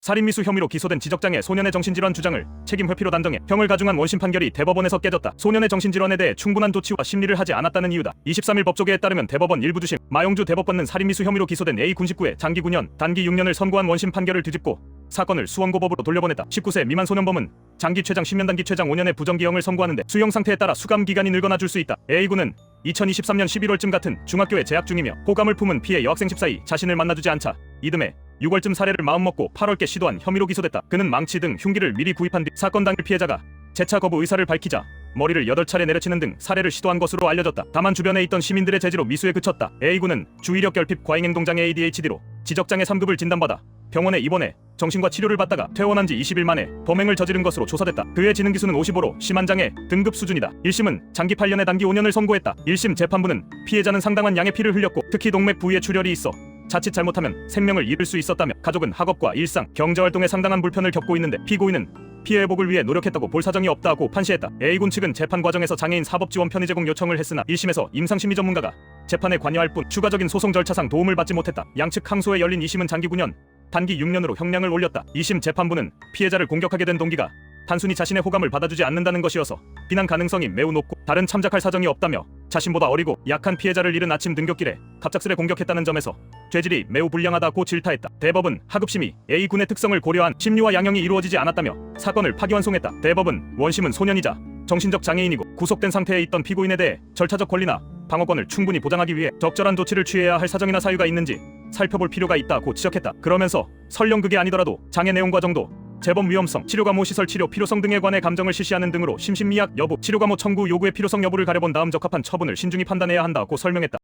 살인미수 혐의로 기소된 지적장애 소년의 정신질환 주장을 책임 회피로 단정해 형을 가중한 원심 판결이 대법원에서 깨졌다. 소년의 정신질환에 대해 충분한 조치와 심리를 하지 않았다는 이유다. 23일 법조계에 따르면 대법원 일부 주심 마용주 대법관은 살인미수 혐의로 기소된 A 군 식구에 장기 9년, 단기 6년을 선고한 원심 판결을 뒤집고 사건을 수원고법으로 돌려보냈다. 19세 미만 소년범은 장기 최장 10년, 단기 최장 5년의 부정기형을 선고하는데 수형 상태에 따라 수감 기간이 늘거나 줄 수 있다. A군은 2023년 11월쯤 같은 중학교에 재학 중이며 호감을 품은 피해 여학생 집사이 자신을 만나주지 않자 이듬해 6월쯤 살해를 마음먹고 8월께 시도한 혐의로 기소됐다. 그는 망치 등 흉기를 미리 구입한 뒤 사건 당일 피해자가 재차 거부 의사를 밝히자 머리를 8차례 내려치는 등 살해를 시도한 것으로 알려졌다. 다만 주변에 있던 시민들의 제지로 미수에 그쳤다. A군은 주의력 결핍 과잉행동장애 ADHD로 지적장애 3급을 진단받아 병원에 입원해 정신과 치료를 받다가 퇴원한 지 20일 만에 범행을 저지른 것으로 조사됐다. 그의 지능기수는 55로 심한 장애 등급 수준이다. 1심은 장기 8년에 단기 5년을 선고했다. 1심 재판부는 피해자는 상당한 양의 피를 흘렸고 특히 동맥 부위에 출혈이 있어 자칫 잘못하면 생명을 잃을 수 있었다며 가족은 학업과 일상, 경제활동에 상당한 불편을 겪고 있는데 피고인은 피해 회복을 위해 노력했다고 볼 사정이 없다고 판시했다. A군 측은 재판 과정에서 장애인 사법지원 편의 제공 요청을 했으나 1심에서 임상심리 전문가가 재판에 관여할 뿐 추가적인 소송 절차상 도움을 받지 못했다. 양측 항소에 열린 2심은 장기 9년, 단기 6년으로 형량을 올렸다. 2심 재판부는 피해자를 공격하게 된 동기가 단순히 자신의 호감을 받아주지 않는다는 것이어서 비난 가능성이 매우 높고 다른 참작할 사정이 없다며 자신보다 어리고 약한 피해자를 잃은 아침 등굣길에 갑작스레 공격했다는 점에서 죄질이 매우 불량하다고 질타했다. 대법은 하급심이 A군의 특성을 고려한 심리와 양형이 이루어지지 않았다며 사건을 파기환송했다. 대법은 원심은 소년이자 정신적 장애인이고 구속된 상태에 있던 피고인에 대해 절차적 권리나 방어권을 충분히 보장하기 위해 적절한 조치를 취해야 할 사정이나 사유가 있는지 살펴볼 필요가 있다고 지적했다. 그러면서 설령 그게 아니더라도 장애 내용과 정도, 재범 위험성, 치료감호 시설 치료 필요성 등에 관해 감정을 실시하는 등으로 심신미약 여부, 치료감호 청구 요구의 필요성 여부를 가려본 다음 적합한 처분을 신중히 판단해야 한다고 설명했다.